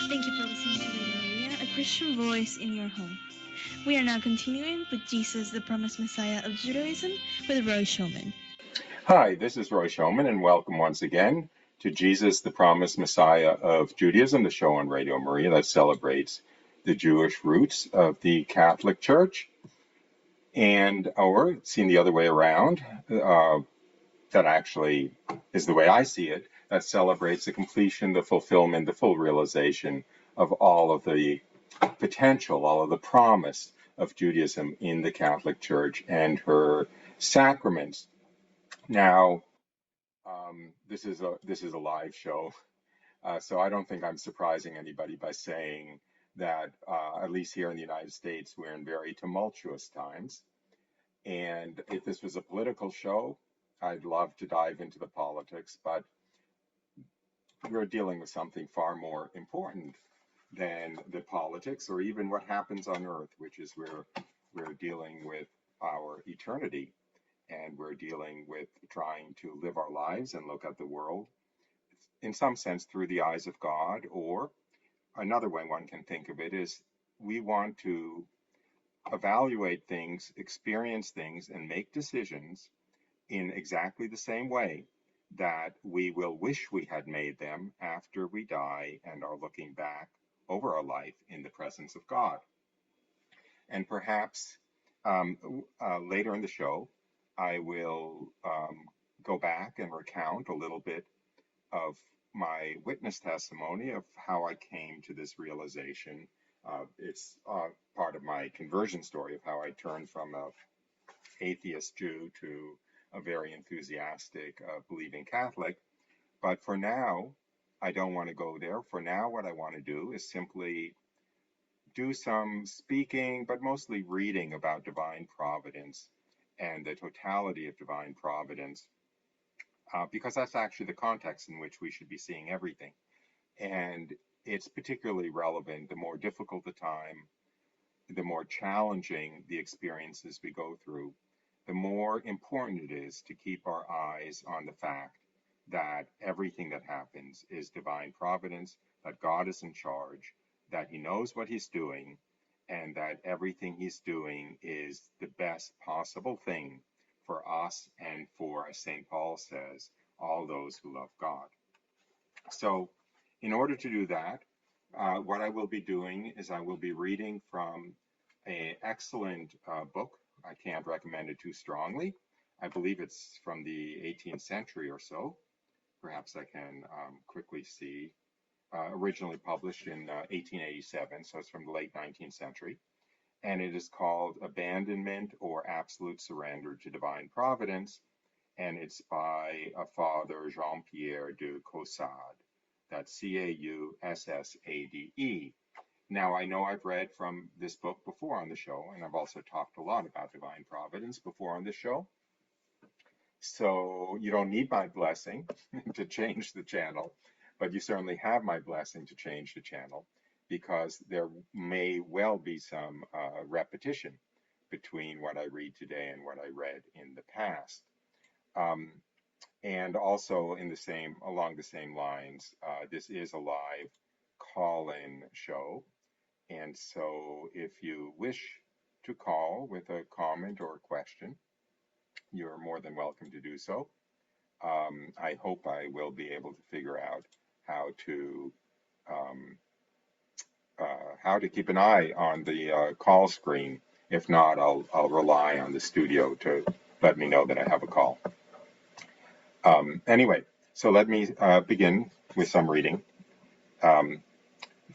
Thank you for listening to Radio Maria, a Christian voice in your home. We are now continuing with Jesus, the Promised Messiah of Judaism, with Roy Shulman. Hi, this is Roy Shulman, and welcome once again to Jesus, the Promised Messiah of Judaism, the show on Radio Maria that celebrates the Jewish roots of the Catholic Church, or seen the other way around, that actually is the way I see it, that celebrates the completion, the fulfillment, the full realization of all of the potential, all of the promise of Judaism in the Catholic Church and her sacraments. Now, this is a live show, so I don't think I'm surprising anybody by saying that, at least here in the United States, we're in very tumultuous times. And if this was a political show, I'd love to dive into the politics, but we're dealing with something far more important than the politics or even what happens on Earth, which is where we're dealing with our eternity. And we're dealing with trying to live our lives and look at the world, in some sense, through the eyes of God. Or another way one can think of it is we want to evaluate things, experience things, and make decisions in exactly the same way that we will wish we had made them after we die and are looking back over our life in the presence of God. And perhaps later in the show, I will go back and recount a little bit of my witness testimony of how I came to this realization. It's part of my conversion story of how I turned from an atheist Jew to a very enthusiastic, believing Catholic. But for now, I don't want to go there. For now, what I want to do is simply do some speaking, but mostly reading about divine providence and the totality of divine providence, because that's actually the context in which we should be seeing everything. And it's particularly relevant the more difficult the time, the more challenging the experiences we go through, the more important it is to keep our eyes on the fact that everything that happens is divine providence, that God is in charge, that he knows what he's doing, and that everything he's doing is the best possible thing for us and for, as St. Paul says, all those who love God. So in order to do that, what I will be doing is I will be reading from an excellent book. I can't recommend it too strongly. I believe it's from the 18th century or so. Perhaps I can quickly see. Originally published in 1887, so it's from the late 19th century. And it is called Abandonment or Absolute Surrender to Divine Providence. And it's by Father Jean-Pierre de Caussade. That's Caussade. Now, I know I've read from this book before on the show, and I've also talked a lot about divine providence before on the show. So you don't need my blessing to change the channel, but you certainly have my blessing to change the channel, because there may well be some repetition between what I read today and what I read in the past. And also along the same lines, this is a live call-in show. And so if you wish to call with a comment or a question, you're more than welcome to do so. I hope I will be able to figure out how to keep an eye on the call screen. If not, I'll rely on the studio to let me know that I have a call. Anyway, so let me begin with some reading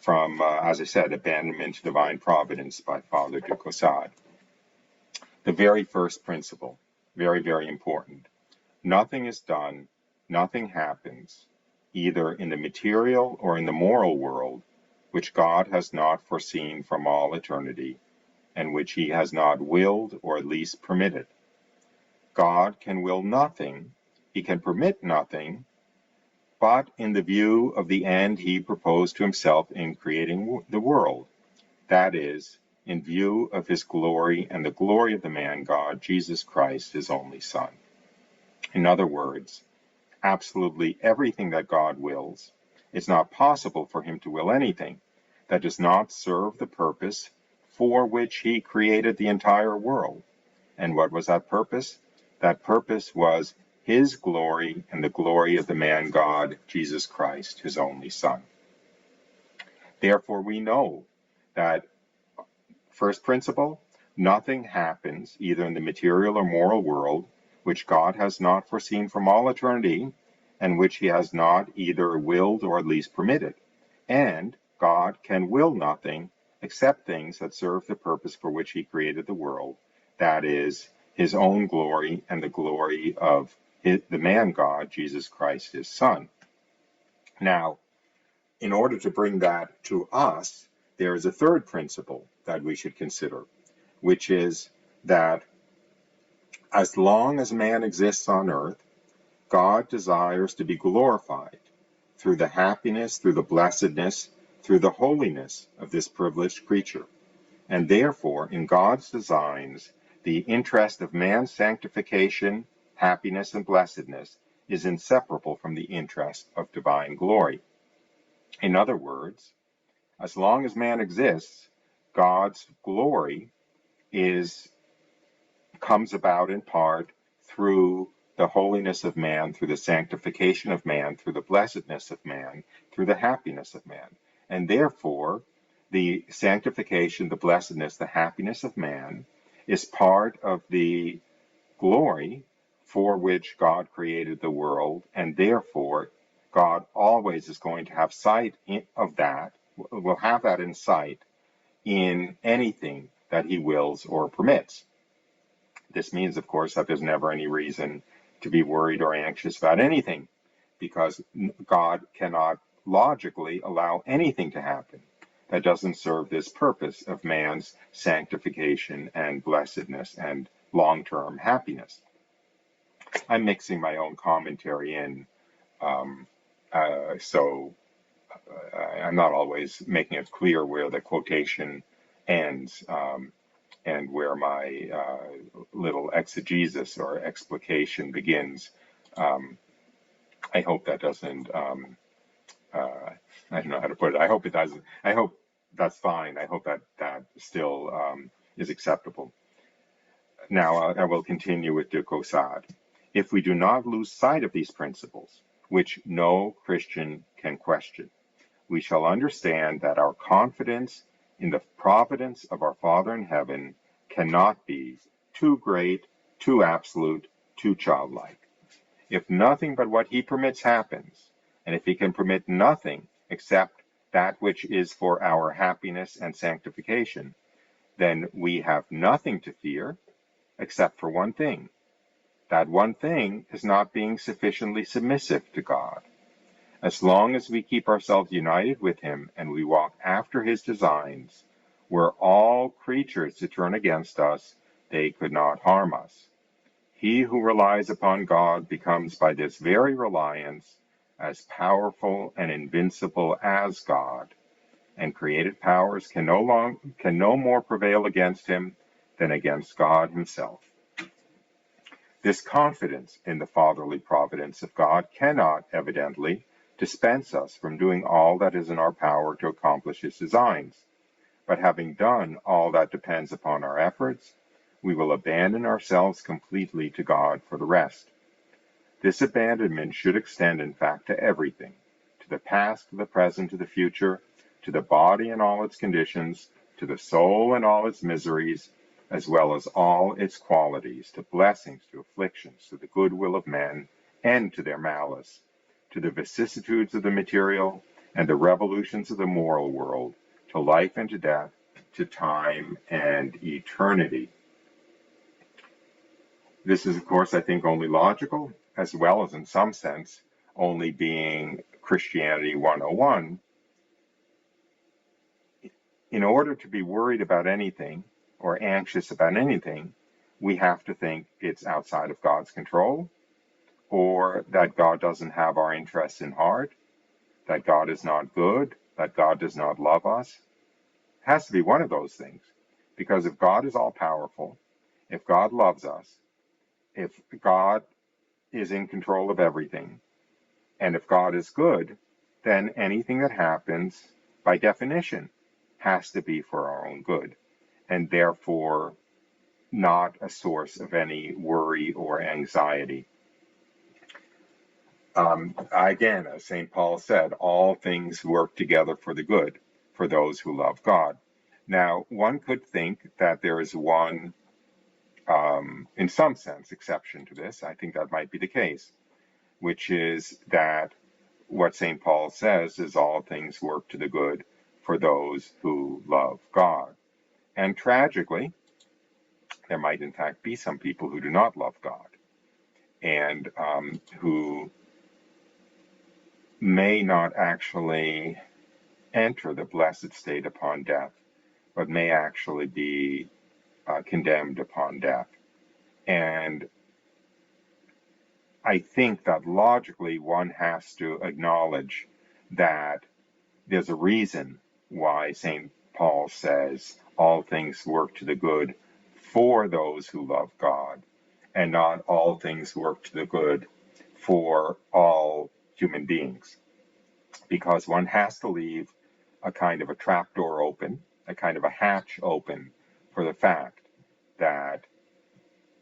from, as I said, Abandonment to Divine Providence by Father de Caussade. The very first principle, very, very important. Nothing is done, nothing happens, either in the material or in the moral world, which God has not foreseen from all eternity, and which he has not willed or at least permitted. God can will nothing, he can permit nothing, but in the view of the end he proposed to himself in creating the world, that is, in view of his glory and the glory of the man God, Jesus Christ, his only Son. In other words, absolutely everything that God wills It's not possible for him to will anything that does not serve the purpose for which he created the entire world. And what was that purpose? That purpose was his glory and the glory of the man God, Jesus Christ, his only Son. Therefore, we know that, first principle, nothing happens either in the material or moral world which God has not foreseen from all eternity and which he has not either willed or at least permitted. And God can will nothing except things that serve the purpose for which he created the world, that is, his own glory and the glory of the man God, Jesus Christ, his Son. Now, in order to bring that to us, there is a third principle that we should consider, which is that as long as man exists on earth, God desires to be glorified through the happiness, through the blessedness, through the holiness of this privileged creature. And therefore, in God's designs, the interest of man's sanctification, happiness, and blessedness is inseparable from the interest of divine glory. In other words, as long as man exists, God's glory comes about in part through the holiness of man, through the sanctification of man, through the blessedness of man, through the happiness of man. And therefore, the sanctification, the blessedness, the happiness of man is part of the glory for which God created the world, and therefore God always is going to have sight of that, will have that in sight in anything that he wills or permits. This means, of course, that there's never any reason to be worried or anxious about anything, because God cannot logically allow anything to happen that doesn't serve this purpose of man's sanctification and blessedness and long-term happiness. I'm mixing my own commentary in, so I'm not always making it clear where the quotation ends and where my little exegesis or explication begins. I hope that doesn't, I don't know how to put it. I hope it doesn't. I hope that's fine. I hope that still is acceptable. Now I will continue with the Caussade. If we do not lose sight of these principles, which no Christian can question, we shall understand that our confidence in the providence of our Father in heaven cannot be too great, too absolute, too childlike. If nothing but what he permits happens, and if he can permit nothing except that which is for our happiness and sanctification, then we have nothing to fear except for one thing. That one thing is not being sufficiently submissive to God. As long as we keep ourselves united with him and we walk after his designs, were all creatures to turn against us, they could not harm us. He who relies upon God becomes by this very reliance as powerful and invincible as God, and created powers can no more prevail against him than against God himself. This confidence in the fatherly providence of God cannot, evidently, dispense us from doing all that is in our power to accomplish his designs. But having done all that depends upon our efforts, we will abandon ourselves completely to God for the rest. This abandonment should extend, in fact, to everything, to the past, to the present, to the future, to the body and all its conditions, to the soul and all its miseries, as well as all its qualities, to blessings, to afflictions, to the goodwill of men, and to their malice, to the vicissitudes of the material and the revolutions of the moral world, to life and to death, to time and eternity. This is, of course, I think, only logical, as well as, in some sense, only being Christianity 101. In order to be worried about anything or anxious about anything, we have to think it's outside of God's control, or that God doesn't have our interests in heart, that God is not good, that God does not love us. It has to be one of those things, because if God is all-powerful, if God loves us, if God is in control of everything, and if God is good, then anything that happens, by definition, has to be for our own good, and therefore not a source of any worry or anxiety. Again, as St. Paul said, all things work together for the good for those who love God. Now, one could think that there is one, in some sense, exception to this. I think that might be the case, which is that what St. Paul says is all things work to the good for those who love God. And tragically, there might in fact be some people who do not love God and who may not actually enter the blessed state upon death, but may actually be condemned upon death. And I think that logically one has to acknowledge that there's a reason why St. Paul says all things work to the good for those who love God, and not all things work to the good for all human beings. Because one has to leave a kind of a trapdoor open, a kind of a hatch open for the fact that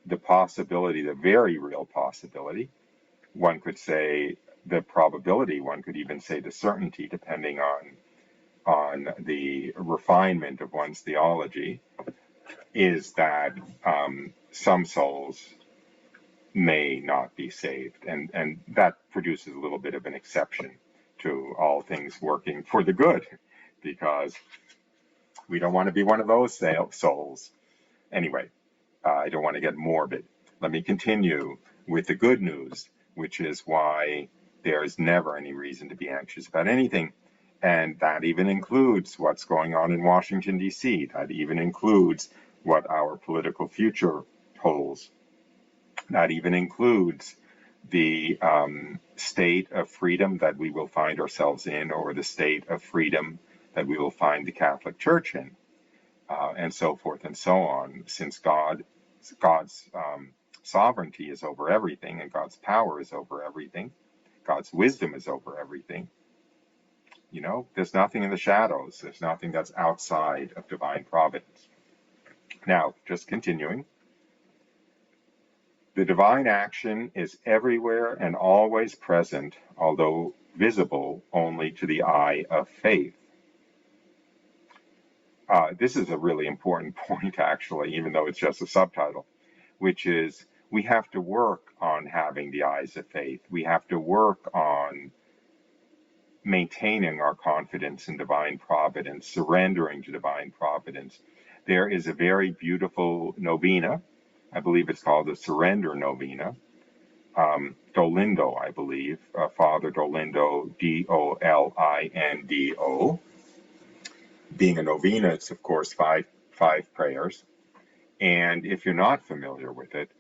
the possibility, the very real possibility, one could say the probability, one could even say the certainty, depending on the refinement of one's theology, is that some souls may not be saved. And that produces a little bit of an exception to all things working for the good, because we don't want to be one of those souls. Anyway, I don't want to get morbid. Let me continue with the good news, which is why there is never any reason to be anxious about anything. And that even includes what's going on in Washington, D.C. That even includes what our political future holds. That even includes the state of freedom that we will find ourselves in, or the state of freedom that we will find the Catholic Church in, and so forth and so on, since God's sovereignty is over everything, and God's power is over everything. God's wisdom is over everything. You know, there's nothing in the shadows. There's nothing that's outside of divine providence. Now, just continuing. The divine action is everywhere and always present, although visible only to the eye of faith. This is a really important point, actually, even though it's just a subtitle, which is we have to work on having the eyes of faith. We have to work on maintaining our confidence in divine providence, surrendering to divine providence. There is a very beautiful novena. I believe it's called the Surrender Novena. Dolindo, I believe, Father Dolindo, Dolindo. Being a novena, it's of course five prayers. And if you're not familiar with it,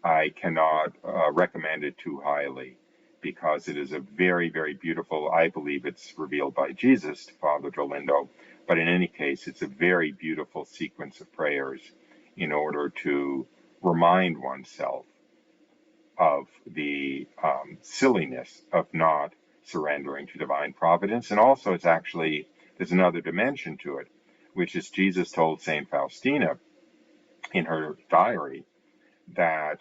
I cannot recommend it too highly, because it is a very, very beautiful, I believe it's revealed by Jesus to Father Dolindo, but in any case, it's a very beautiful sequence of prayers in order to remind oneself of the silliness of not surrendering to divine providence. And also it's actually, there's another dimension to it, which is Jesus told St. Faustina in her diary that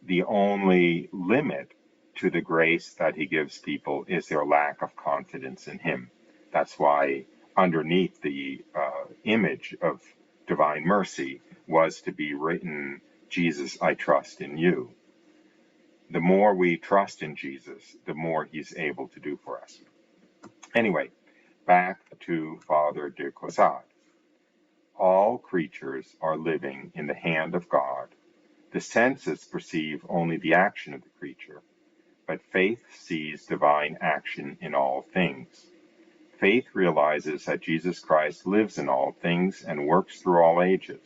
the only limit to the grace that he gives people is their lack of confidence in him. That's why underneath the image of divine mercy was to be written, Jesus, I trust in you. The more we trust in Jesus, the more he's able to do for us. Anyway, back to Father de Caussade. All creatures are living in the hand of God. The senses perceive only the action of the creature, but faith sees divine action in all things. Faith realizes that Jesus Christ lives in all things and works through all ages,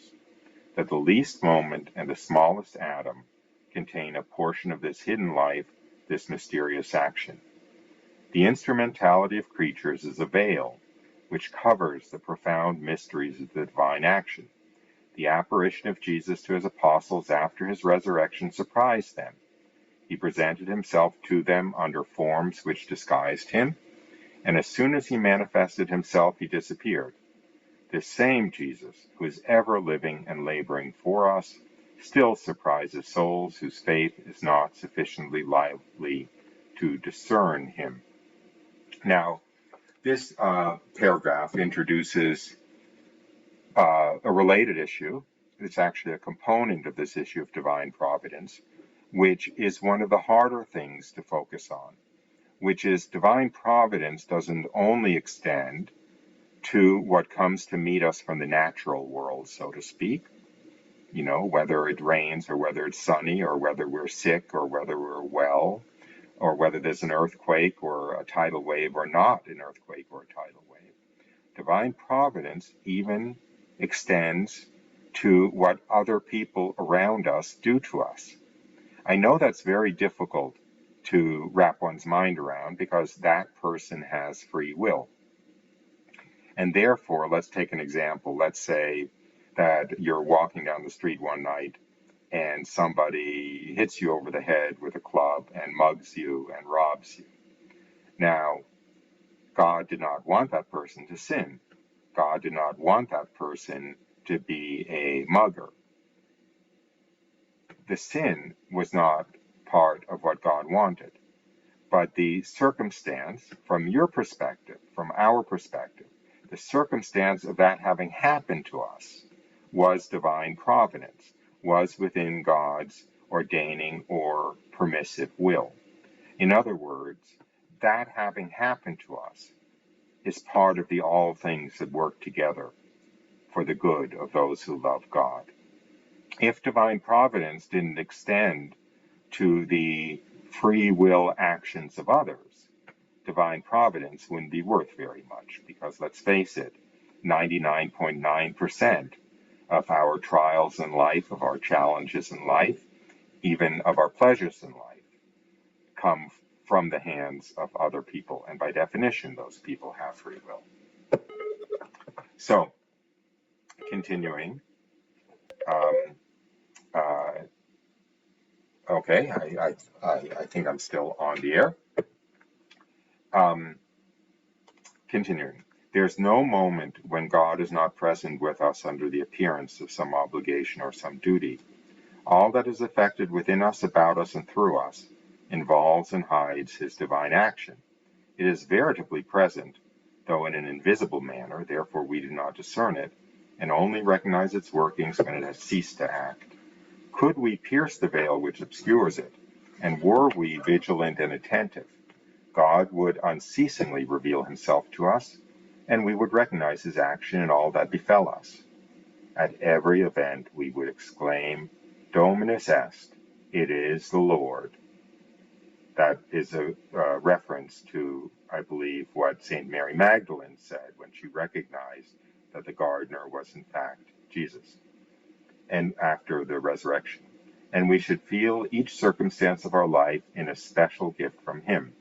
that the least moment and the smallest atom contain a portion of this hidden life, this mysterious action. The instrumentality of creatures is a veil which covers the profound mysteries of the divine action. The apparition of Jesus to his apostles after his resurrection surprised them. He presented himself to them under forms which disguised him, And as soon as he manifested himself, he disappeared. This same Jesus, who is ever living and laboring for us, still surprises souls whose faith is not sufficiently lively to discern him. Now, this paragraph introduces a related issue. It's actually a component of this issue of divine providence, which is one of the harder things to focus on, which is divine providence doesn't only extend to what comes to meet us from the natural world, so to speak, whether it rains or whether it's sunny or whether we're sick or whether we're well, or whether there's an earthquake or a tidal wave or not an earthquake or a tidal wave. Divine providence even extends to what other people around us do to us. I know that's very difficult to wrap one's mind around because that person has free will. And therefore, let's take an example. Let's say that you're walking down the street one night and somebody hits you over the head with a club and mugs you and robs you. Now, God did not want that person to sin. God did not want that person to be a mugger. The sin was not part of what God wanted. But the circumstance, from your perspective, from our perspective, the circumstance of that having happened to us was divine providence, was within God's ordaining or permissive will. In other words, that having happened to us is part of the all things that work together for the good of those who love God. If divine providence didn't extend to the free will actions of others, divine providence wouldn't be worth very much, because let's face it, 99.9% of our trials in life, of our challenges in life, even of our pleasures in life, come from the hands of other people. And by definition, those people have free will. So, continuing. Okay, I think I'm still on the air. Continuing. There's no moment when God is not present with us under the appearance of some obligation or some duty. All that is effected within us, about us, and through us involves and hides his divine action. It is veritably present, though in an invisible manner, therefore we do not discern it, and only recognize its workings when it has ceased to act. Could we pierce the veil which obscures it, and were we vigilant and attentive, God would unceasingly reveal himself to us, and we would recognize his action in all that befell us. At every event we would exclaim, Dominus est, it is the Lord. That is a reference to, I believe, what St. Mary Magdalene said when she recognized that the gardener was in fact Jesus, and after the resurrection. And we should feel each circumstance of our life in a special gift from him.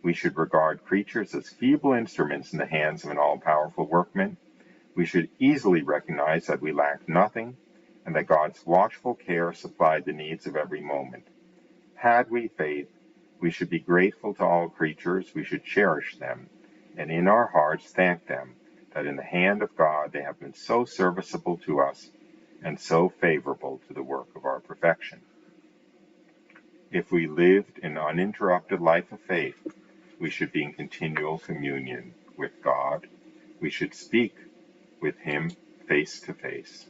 We should regard creatures as feeble instruments in the hands of an all-powerful workman. We should easily recognize that we lack nothing, and that God's watchful care supplied the needs of every moment. Had we faith, we should be grateful to all creatures, we should cherish them, and in our hearts thank them that in the hand of God they have been so serviceable to us and so favorable to the work of our perfection. If we lived an uninterrupted life of faith, we should be in continual communion with God. We should speak with him face to face.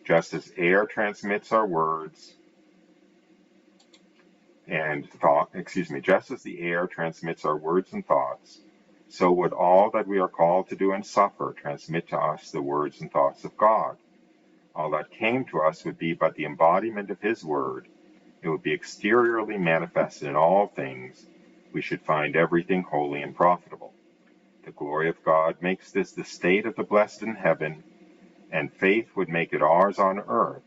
Just as air transmits our words and just as the air transmits our words and thoughts, so would all that we are called to do and suffer transmit to us the words and thoughts of God. All that came to us would be but the embodiment of his word. It would be exteriorly manifested in all things. We should find everything holy and profitable. The glory of God makes this the state of the blessed in heaven, and faith would make it ours on earth.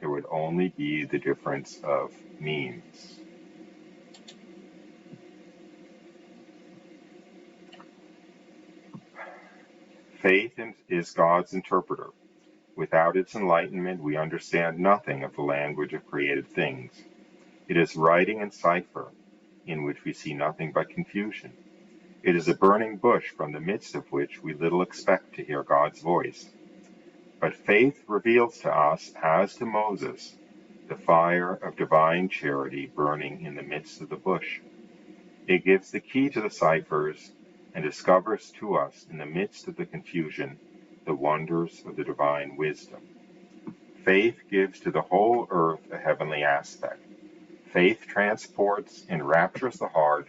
There would only be the difference of means. Faith is God's interpreter. Without its enlightenment, we understand nothing of the language of created things. It is writing in cipher, in which we see nothing but confusion. It is a burning bush from the midst of which we little expect to hear God's voice. But faith reveals to us, as to Moses, the fire of divine charity burning in the midst of the bush. It gives the key to the ciphers and discovers to us, in the midst of the confusion, the wonders of the divine wisdom. Faith gives to the whole earth a heavenly aspect. Faith transports, enraptures the heart,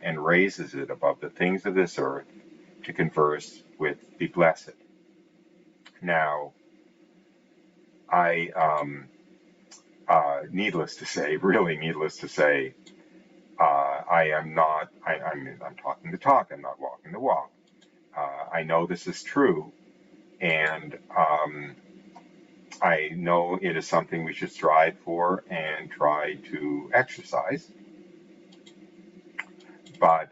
and raises it above the things of this earth to converse with the blessed. Now, needless to say, really needless to say, I'm talking the talk, I'm not walking the walk. I know this is true, and I know it is something we should strive for and try to exercise, but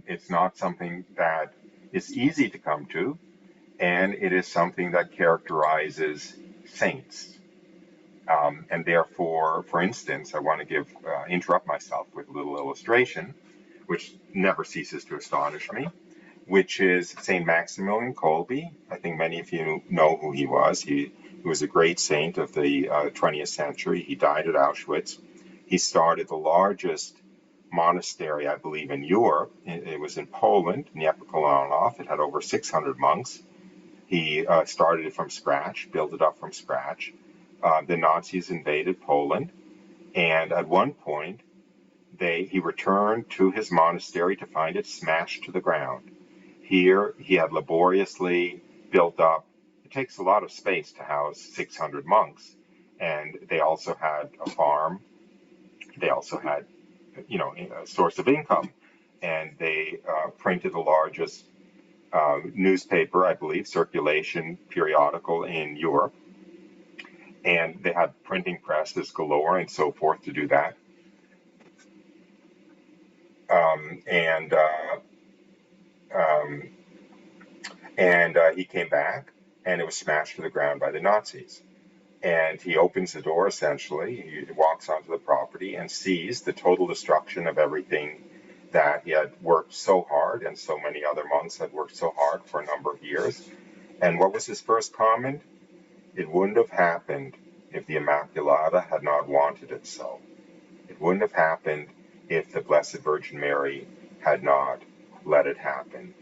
it's not something that is easy to come to, and it is something that characterizes saints. And therefore, for instance, I want to interrupt myself with a little illustration, which never ceases to astonish me, which is St. Maximilian Kolbe. I think many of you know who he was. He was a great saint of the 20th century. He died at Auschwitz. He started the largest monastery, I believe, in Europe. It was in Poland, Niepokalanów. It had over 600 monks. He started it from scratch, built it up from scratch. The Nazis invaded Poland, and at one point, he returned to his monastery to find it smashed to the ground. Here, he had laboriously built up. It takes a lot of space to house 600 monks, and they also had a farm. They also had, a source of income, and they printed the largest newspaper, I believe, circulation periodical in Europe. And they had printing presses galore and so forth to do that. He came back, and it was smashed to the ground by the Nazis. And he opens the door, essentially. He walks onto the property and sees the total destruction of everything that he had worked so hard, and so many other monks had worked so hard for a number of years. And what was his first comment? It wouldn't have happened if the Immaculata had not wanted it so. It wouldn't have happened if the Blessed Virgin Mary had not let it happen.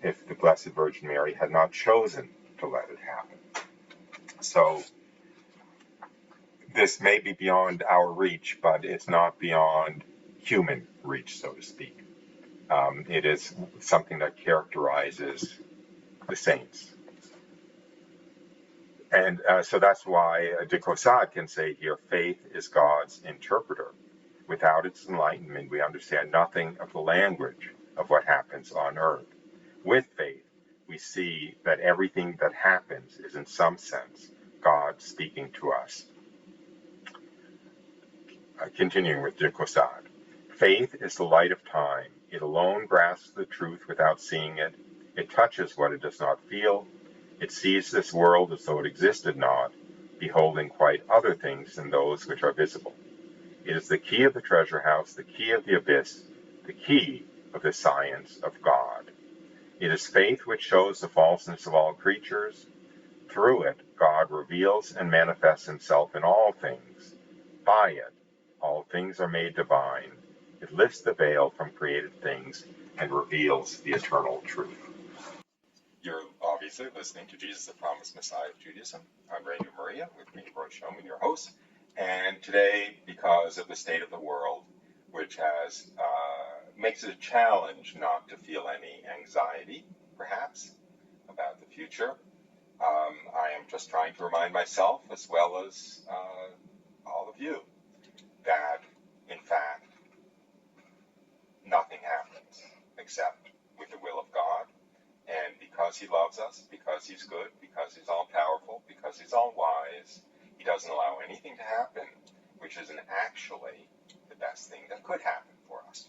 If the Blessed Virgin Mary had not chosen to let it happen. So this may be beyond our reach, but it's not beyond human reach, so to speak. It is something that characterizes the saints. And so that's why de Caussade can say here, faith is God's interpreter. Without its enlightenment, we understand nothing of the language of what happens on earth. With faith, we see that everything that happens is in some sense God speaking to us. Continuing with de Caussade. Faith is the light of time. It alone grasps the truth without seeing it. It touches what it does not feel. It sees this world as though it existed not, beholding quite other things than those which are visible. It is the key of the treasure house, the key of the abyss, the key of the science of God. It is faith which shows the falseness of all creatures. Through it, God reveals and manifests himself in all things. By it, all things are made divine. It lifts the veil from created things and reveals the eternal truth. You're obviously listening to Jesus, the Promised Messiah of Judaism. I'm Radio Maria with me, Roy Showman, your host. And today, because of the state of the world, which has makes it a challenge not to feel any anxiety, perhaps, about the future, I am just trying to remind myself, as well as all of you, that, in fact, nothing happens except with the will of God. And because he loves us, because he's good, because he's all-powerful, because he's all-wise, he doesn't allow anything to happen which isn't actually the best thing that could happen for us.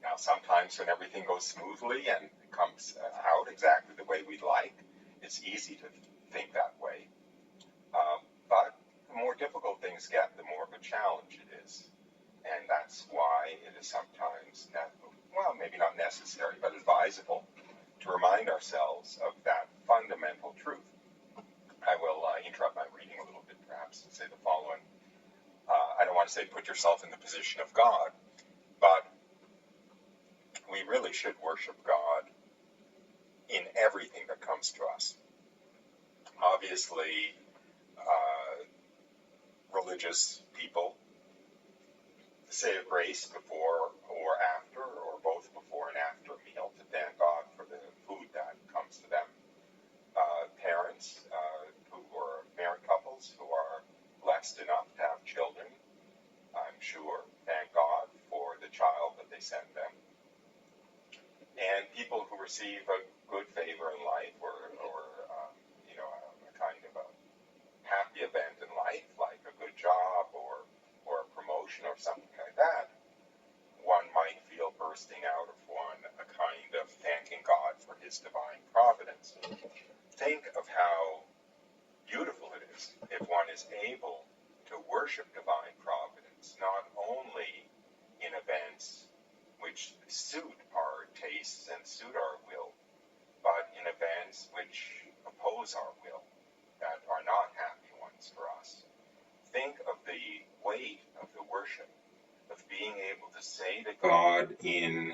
Now, sometimes when everything goes smoothly and it comes out exactly the way we'd like, it's easy to think that way. But the more difficult things get, the more of a challenge it is. And that's why it is sometimes, well, maybe not necessary, but advisable to remind ourselves of that fundamental truth. I will interrupt my reading a little bit, perhaps, and say the following. I don't want to say put yourself in the position of God, but we really should worship God in everything that comes to us. Obviously, religious people say a grace before or after, or both before and after a meal to thank God for the food that comes to them. Parents who are married couples who are blessed enough to have children, I'm sure, thank God for the child that they send them. And people who receive a good favor in life or a kind of a happy event in life, like a good job or a promotion or something like that, one might feel bursting out of one a kind of thanking God for his divine providence. Think of how beautiful it is if one is able to worship divine providence, not only in events which suit our tastes and suit our will, but in events which oppose our will, that are not happy ones for us. Think of the weight of the worship, of being able to say to God in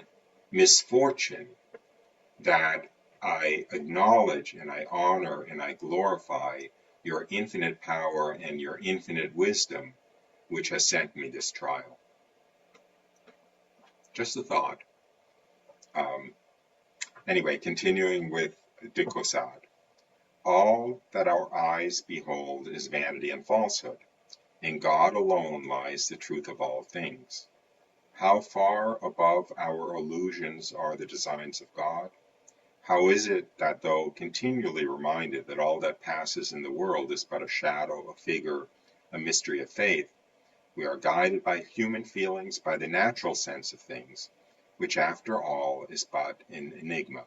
misfortune that I acknowledge and I honor and I glorify your infinite power and your infinite wisdom, which has sent me this trial. Just a thought. Anyway, continuing with de Caussade. All that our eyes behold is vanity and falsehood. In God alone lies the truth of all things. How far above our illusions are the designs of God? How is it that, though continually reminded that all that passes in the world is but a shadow, a figure, a mystery of faith, we are guided by human feelings, by the natural sense of things, which after all is but an enigma?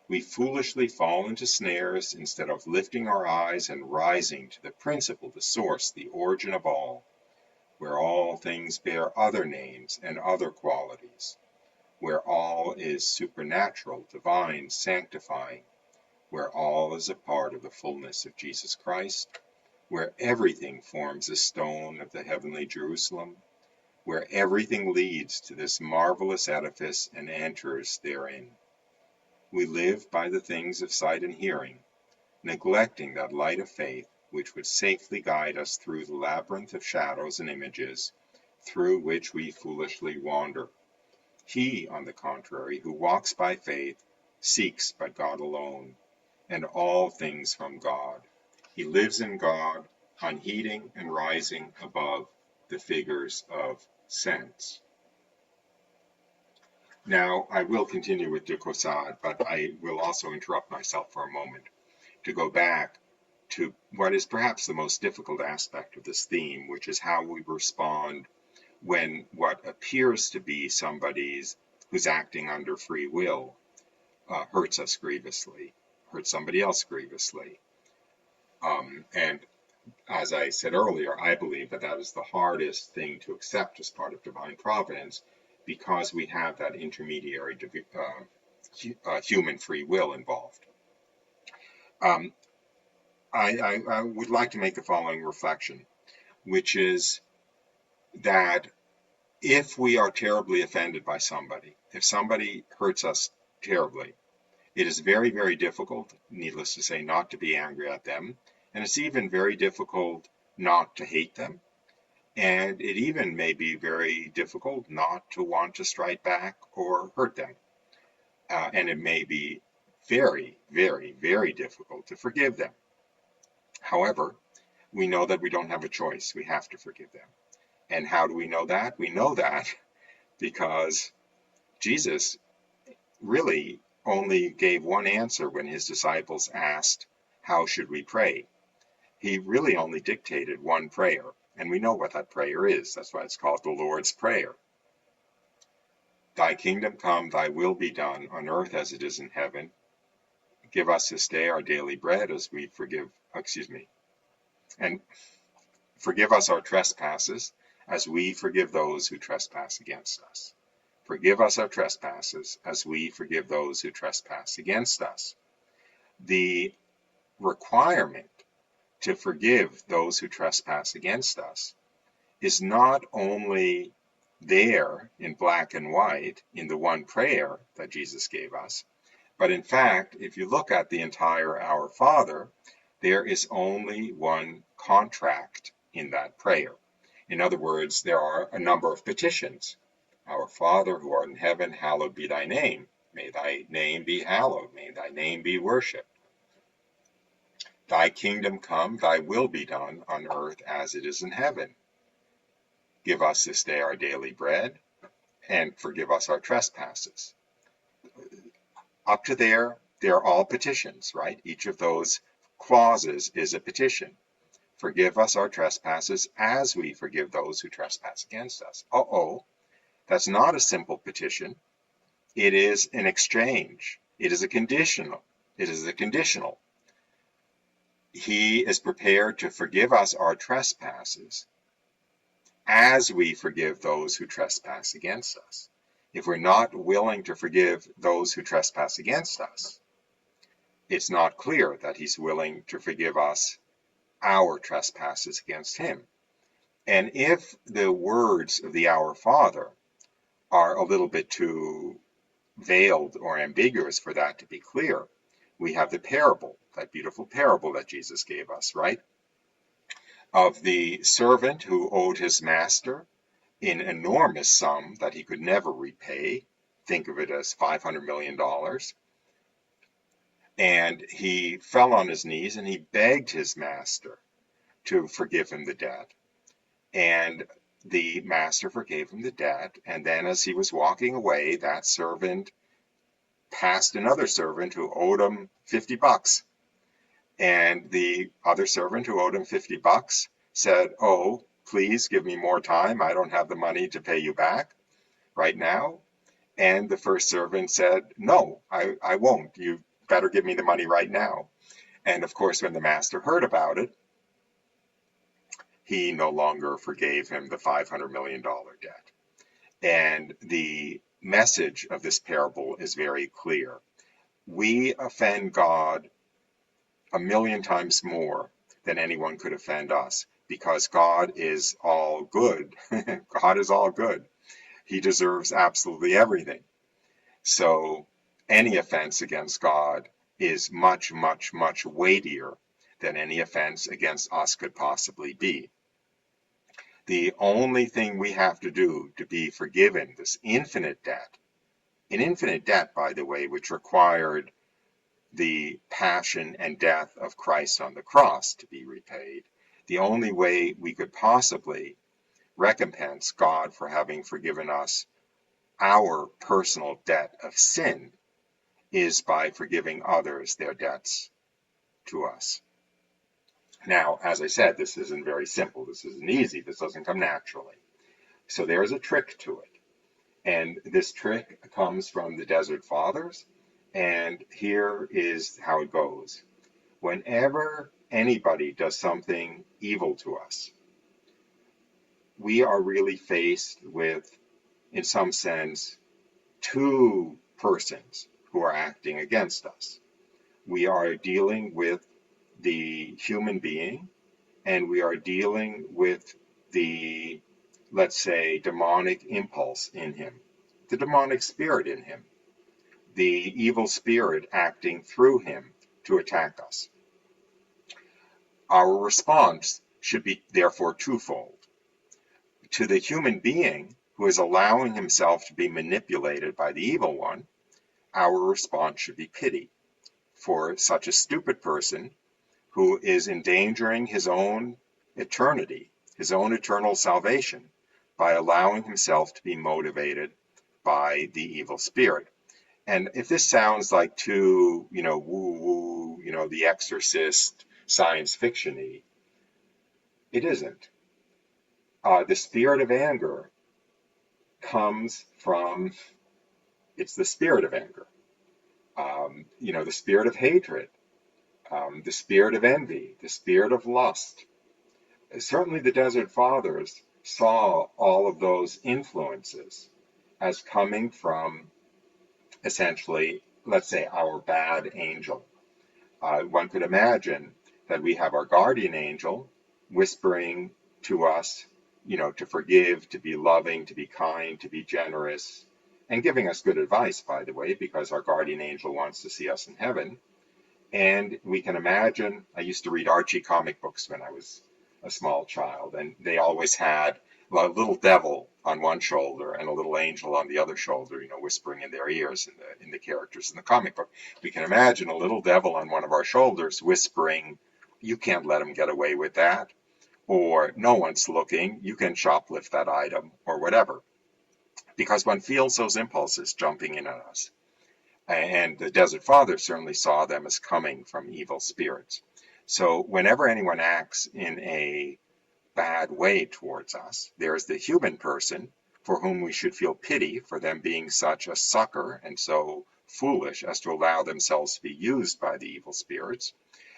We foolishly fall into snares instead of lifting our eyes and rising to the principle, the source, the origin of all, where all things bear other names and other qualities, where all is supernatural, divine, sanctifying, where all is a part of the fullness of Jesus Christ, where everything forms a stone of the heavenly Jerusalem, where everything leads to this marvelous edifice and enters therein. We live by the things of sight and hearing, neglecting that light of faith which would safely guide us through the labyrinth of shadows and images through which we foolishly wander. He, on the contrary, who walks by faith, seeks but God alone, and all things from God. He lives in God, unheeding and rising above the figures of sense. Now, I will continue with de Caussade, but I will also interrupt myself for a moment to go back to what is perhaps the most difficult aspect of this theme, which is how we respond when what appears to be somebody's who's acting under free will hurts us grievously, hurts somebody else grievously. And as I said earlier, I believe that that is the hardest thing to accept as part of divine providence, because we have that intermediary human free will involved. I would like to make the following reflection, which is that if we are terribly offended by somebody, if somebody hurts us terribly, it is very, very difficult, needless to say, not to be angry at them. And it's even very difficult not to hate them. And it even may be very difficult not to want to strike back or hurt them. And it may be very, very, very difficult to forgive them. However, we know that we don't have a choice. We have to forgive them. And how do we know that? We know that because Jesus really only gave one answer when his disciples asked, how should we pray? He really only dictated one prayer, and we know what that prayer is. That's why it's called the Lord's Prayer. Thy kingdom come, thy will be done on earth as it is in heaven. Give us this day our daily bread as we forgive us our trespasses as we forgive those who trespass against us. Forgive us our trespasses, as we forgive those who trespass against us. The requirement to forgive those who trespass against us is not only there in black and white in the one prayer that Jesus gave us, but in fact, if you look at the entire Our Father, there is only one contract in that prayer. In other words, there are a number of petitions. Our Father who art in heaven, hallowed be thy name. May thy name be hallowed. May thy name be worshipped. Thy kingdom come, thy will be done on earth as it is in heaven. Give us this day our daily bread, and forgive us our trespasses. Up to there, they're all petitions, right? Each of those clauses is a petition. Forgive us our trespasses as we forgive those who trespass against us. That's not a simple petition. It is an exchange. It is a conditional. He is prepared to forgive us our trespasses as we forgive those who trespass against us. If we're not willing to forgive those who trespass against us, it's not clear that he's willing to forgive us our trespasses against him. And if the words of the Our Father are a little bit too veiled or ambiguous for that to be clear, we have the parable, that beautiful parable that Jesus gave us, right? Of the servant who owed his master an enormous sum that he could never repay. Think of it as $500 million. And he fell on his knees and he begged his master to forgive him the debt. And the master forgave him the debt. And then as he was walking away, that servant passed another servant who owed him $50. And the other servant who owed him $50 said, "Oh, please give me more time. I don't have the money to pay you back right now." And the first servant said, "No, I won't. You better give me the money right now." And of course, when the master heard about it, he no longer forgave him the $500 million debt. And the message of this parable is very clear. We offend God a million times more than anyone could offend us, because God is all good. God is all good. He deserves absolutely everything. So any offense against God is much, much, much weightier than any offense against us could possibly be. The only thing we have to do to be forgiven this infinite debt, an infinite debt, by the way, which required the passion and death of Christ on the cross to be repaid, the only way we could possibly recompense God for having forgiven us our personal debt of sin is by forgiving others their debts to us. Now, as I said, this isn't very simple. This isn't easy. This doesn't come naturally. So there's a trick to it. And this trick comes from the Desert Fathers. And here is how it goes. Whenever anybody does something evil to us, we are really faced with, in some sense, two persons who are acting against us. We are dealing with the human being, and we are dealing with the, let's say, demonic impulse in him, the demonic spirit in him, the evil spirit acting through him to attack us. Our response should be therefore twofold. To the human being who is allowing himself to be manipulated by the evil one, our response should be pity for such a stupid person who is endangering his own eternity, his own eternal salvation, by allowing himself to be motivated by the evil spirit. And if this sounds like too, woo-woo, The Exorcist, science fiction-y, it isn't. The spirit of anger comes from, it's the spirit of anger. The spirit of hatred, the spirit of envy, the spirit of lust. Certainly the Desert Fathers saw all of those influences as coming from essentially, let's say, our bad angel. One could imagine that we have our guardian angel whispering to us, to forgive, to be loving, to be kind, to be generous, and giving us good advice, by the way, because our guardian angel wants to see us in heaven. And we can imagine, I used to read Archie comic books when I was a small child, and they always had a little devil on one shoulder and a little angel on the other shoulder, whispering in their ears in the characters in the comic book. We can imagine a little devil on one of our shoulders whispering, "You can't let him get away with that," or "No one's looking, you can shoplift that item," or whatever. Because one feels those impulses jumping in at us. And the Desert Father certainly saw them as coming from evil spirits. So whenever anyone acts in a bad way towards us, there is the human person for whom we should feel pity for them being such a sucker and so foolish as to allow themselves to be used by the evil spirits.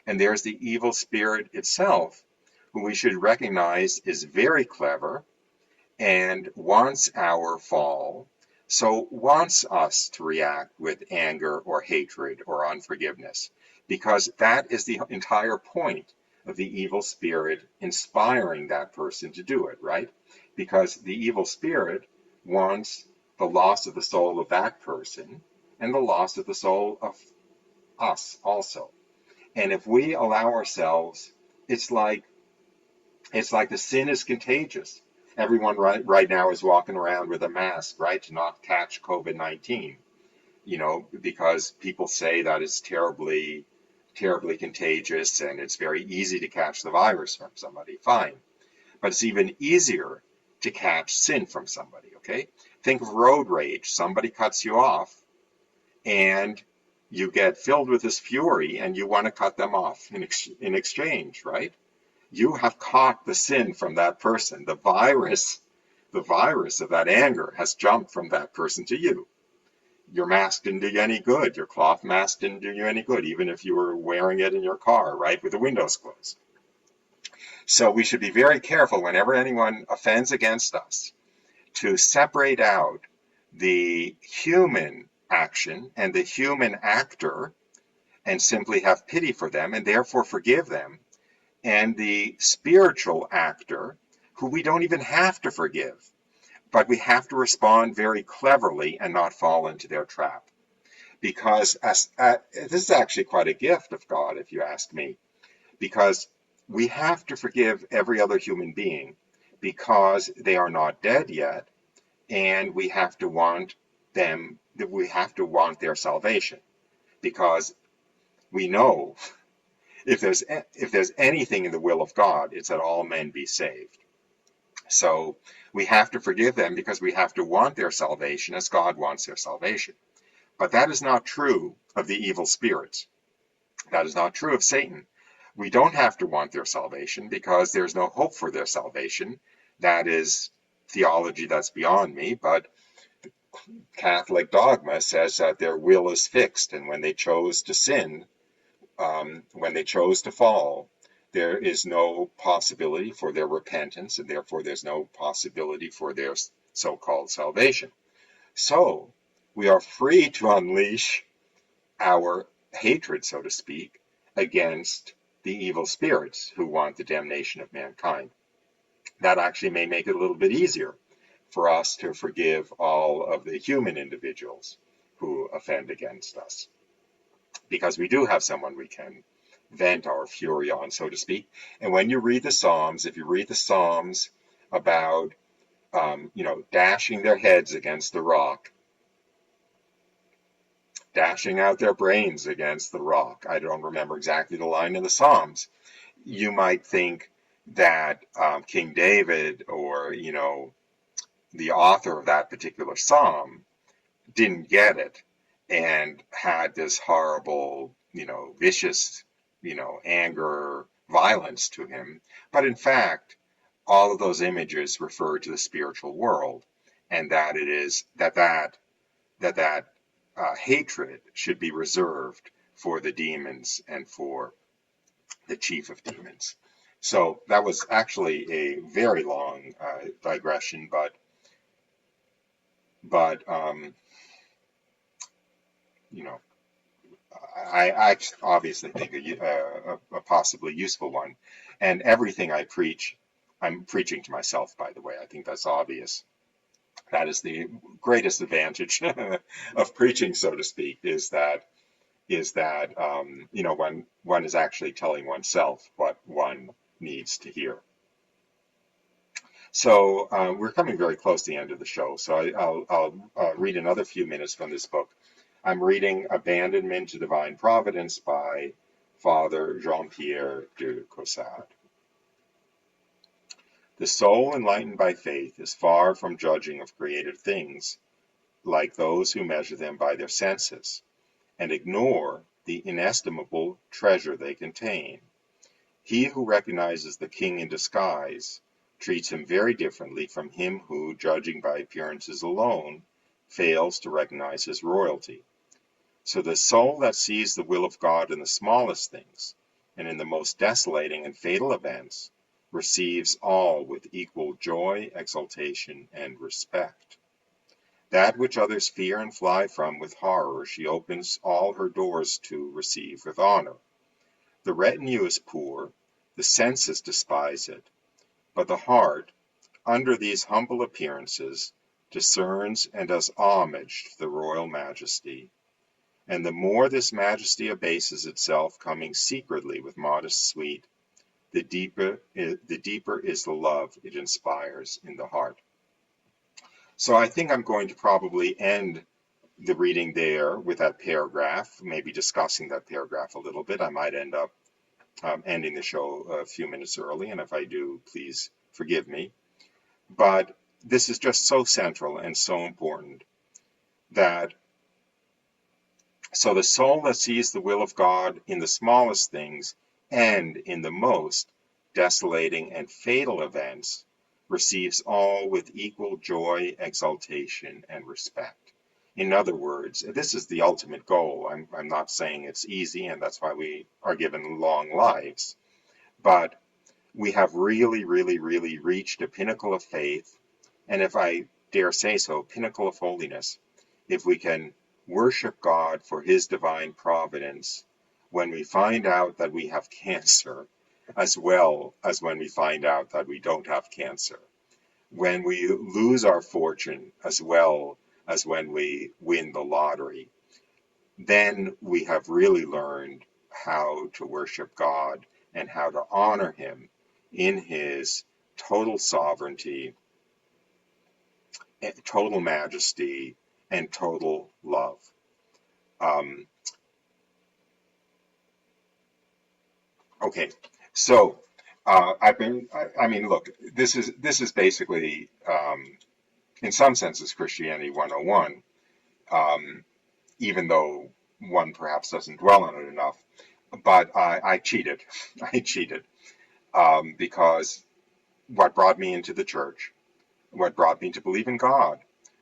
And there's the evil spirit itself, who we should recognize is very clever and wants our fall, so wants us to react with anger or hatred or unforgiveness, because that is the entire point of the evil spirit inspiring that person to do it, right? Because the evil spirit wants the loss of the soul of that person and the loss of the soul of us also. And if we allow ourselves, it's like the sin is contagious. Everyone right now is walking around with a mask, right, to not catch COVID-19, because people say that it's terribly, terribly contagious and it's very easy to catch the virus from somebody. Fine. But it's even easier to catch sin from somebody, okay? Think of road rage. Somebody cuts you off and you get filled with this fury and you want to cut them off in exchange, right? You have caught the sin from that person. The virus of that anger has jumped from that person to you. Your mask didn't do you any good. Your cloth mask didn't do you any good, even if you were wearing it in your car, right, with the windows closed. So we should be very careful whenever anyone offends against us to separate out the human action and the human actor and simply have pity for them and therefore forgive them, and the spiritual actor, who we don't even have to forgive, but we have to respond very cleverly and not fall into their trap. Because this is actually quite a gift of God, if you ask me, because we have to forgive every other human being because they are not dead yet, and we have to want their salvation, because we know if there's anything in the will of God, it's that all men be saved. So we have to forgive them because we have to want their salvation as God wants their salvation. But that is not true of the evil spirits. That is not true of Satan. We don't have to want their salvation because there's no hope for their salvation. That is theology that's beyond me, but Catholic dogma says that their will is fixed, and when they chose to sin, when they chose to fall, there is no possibility for their repentance, and therefore there's no possibility for their so-called salvation. So we are free to unleash our hatred, so to speak, against the evil spirits who want the damnation of mankind. That actually may make it a little bit easier for us to forgive all of the human individuals who offend against us, because we do have someone we can vent our fury on, so to speak. And when you read the Psalms, if you read the Psalms about, dashing their heads against the rock, dashing out their brains against the rock, I don't remember exactly the line in the Psalms, you might think that King David or, the author of that particular Psalm didn't get it and had this horrible, vicious, anger, violence to him. But in fact, all of those images refer to the spiritual world, and that it is that hatred should be reserved for the demons and for the chief of demons. So that was actually a very long digression, but you know, I obviously think a possibly useful one. And everything I preach, I'm preaching to myself, by the way. I think that's obvious. That is the greatest advantage of preaching, so to speak, is that when one is actually telling oneself what one needs to hear. So we're coming very close to the end of the show. So I'll read another few minutes from this book. I'm reading Abandonment to Divine Providence by Father Jean-Pierre de Caussade. The soul enlightened by faith is far from judging of created things like those who measure them by their senses and ignore the inestimable treasure they contain. He who recognizes the king in disguise treats him very differently from him who, judging by appearances alone, fails to recognize his royalty. So the soul that sees the will of God in the smallest things and in the most desolating and fatal events receives all with equal joy, exultation, and respect. That which others fear and fly from with horror, she opens all her doors to receive with honor. The retinue is poor, the senses despise it, but the heart, under these humble appearances, discerns and does homage to the royal majesty. And the more this majesty abases itself, coming secretly with modest sweet, the deeper is the love it inspires in the heart. So I think I'm going to probably end the reading there with that paragraph, maybe discussing that paragraph a little bit. I might end up ending the show a few minutes early, and if I do, please forgive me. But this is just so central and so important that so the soul that sees the will of God in the smallest things and in the most desolating and fatal events receives all with equal joy, exaltation, and respect. In other words, this is the ultimate goal. I'm not saying it's easy, and that's why we are given long lives. But we have really, really, really reached a pinnacle of faith, and if I dare say so, pinnacle of holiness, if we can worship God for his divine providence when we find out that we have cancer, as well as when we find out that we don't have cancer, when we lose our fortune, as well as when we win the lottery, then we have really learned how to worship God and how to honor him in his total sovereignty, total majesty, and total love. Okay, so I mean, look, this is basically, in some senses, Christianity 101, even though one perhaps doesn't dwell on it enough. But I cheated. I cheated because what brought me into the church, what brought me to believe in God,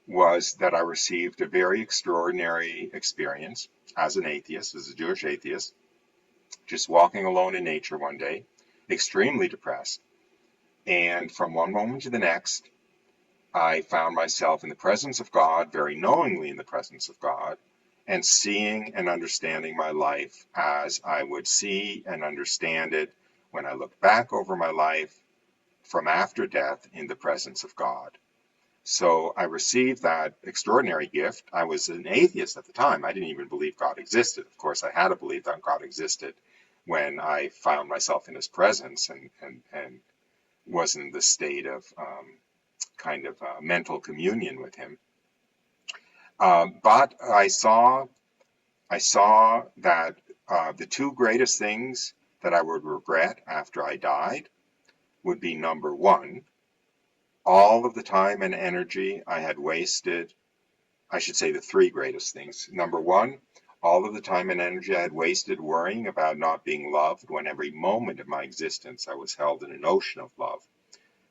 was that I received a very extraordinary experience as an atheist, as a Jewish atheist, just walking alone in nature one day, extremely depressed. And from one moment to the next, I found myself in the presence of God, very knowingly in the presence of God, and seeing and understanding my life as I would see and understand it when I look back over my life from after death in the presence of God. So I received that extraordinary gift. I was an atheist at the time. I didn't even believe God existed. Of course, I had to believe that God existed when I found myself in his presence and was in the state of kind of mental communion with him. But I saw that the two greatest things that I would regret after I died would be, number one, all of the time and energy I had wasted. I should say the three greatest things. Number one, all of the time and energy I had wasted worrying about not being loved, when every moment of my existence I was held in an ocean of love,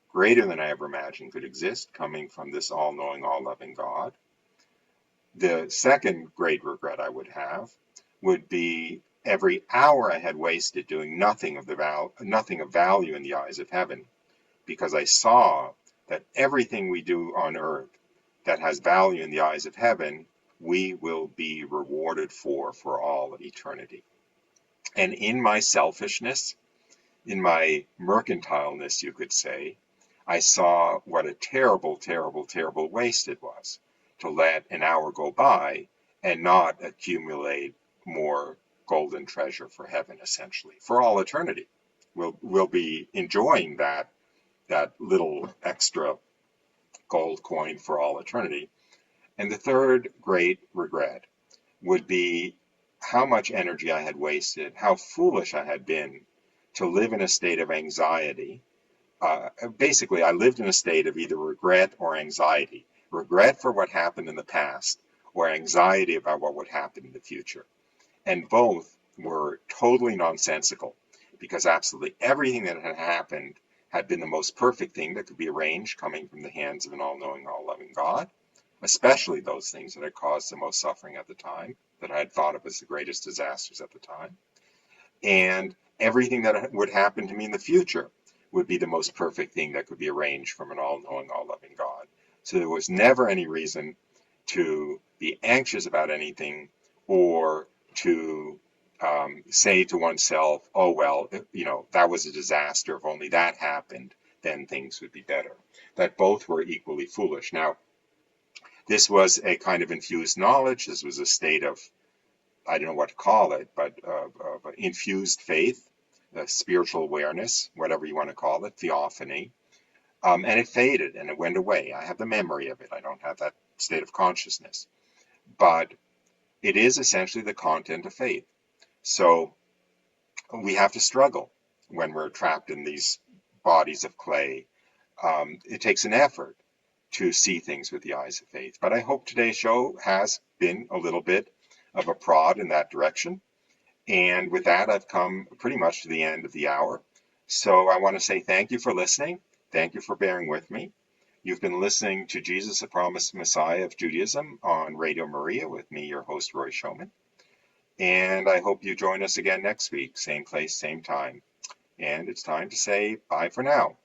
greater than I ever imagined could exist, coming from this all-knowing, all-loving God. The second great regret I would have would be every hour I had wasted doing nothing of value in the eyes of heaven, because I saw that everything we do on earth that has value in the eyes of heaven, we will be rewarded for all of eternity. And in my selfishness, in my mercantileness, you could say, I saw what a terrible, terrible, terrible waste it was to let an hour go by and not accumulate more golden treasure for heaven, essentially, for all eternity. We'll be enjoying that little extra gold coin for all eternity. And the third great regret would be how much energy I had wasted, how foolish I had been to live in a state of anxiety. Basically, I lived in a state of either regret or anxiety. Regret for what happened in the past, or anxiety about what would happen in the future. And both were totally nonsensical, because absolutely everything that had happened had been the most perfect thing that could be arranged, coming from the hands of an all-knowing, all-loving God, especially those things that had caused the most suffering at the time, that I had thought of as the greatest disasters at the time. And everything that would happen to me in the future would be the most perfect thing that could be arranged from an all-knowing, all-loving God. So there was never any reason to be anxious about anything, or to say to oneself, oh, well, that was a disaster. If only that happened, then things would be better. That both were equally foolish. Now, this was a kind of infused knowledge. This was a state of, I don't know what to call it, but of infused faith, spiritual awareness, whatever you want to call it, theophany. And it faded and it went away. I have the memory of it. I don't have that state of consciousness. But it is essentially the content of faith. So we have to struggle when we're trapped in these bodies of clay. It takes an effort to see things with the eyes of faith. But I hope today's show has been a little bit of a prod in that direction. And with that, I've come pretty much to the end of the hour. So I want to say thank you for listening. Thank you for bearing with me. You've been listening to Jesus, the Promised Messiah of Judaism on Radio Maria with me, your host, Roy Showman. And I hope you join us again next week, same place, same time. And it's time to say bye for now.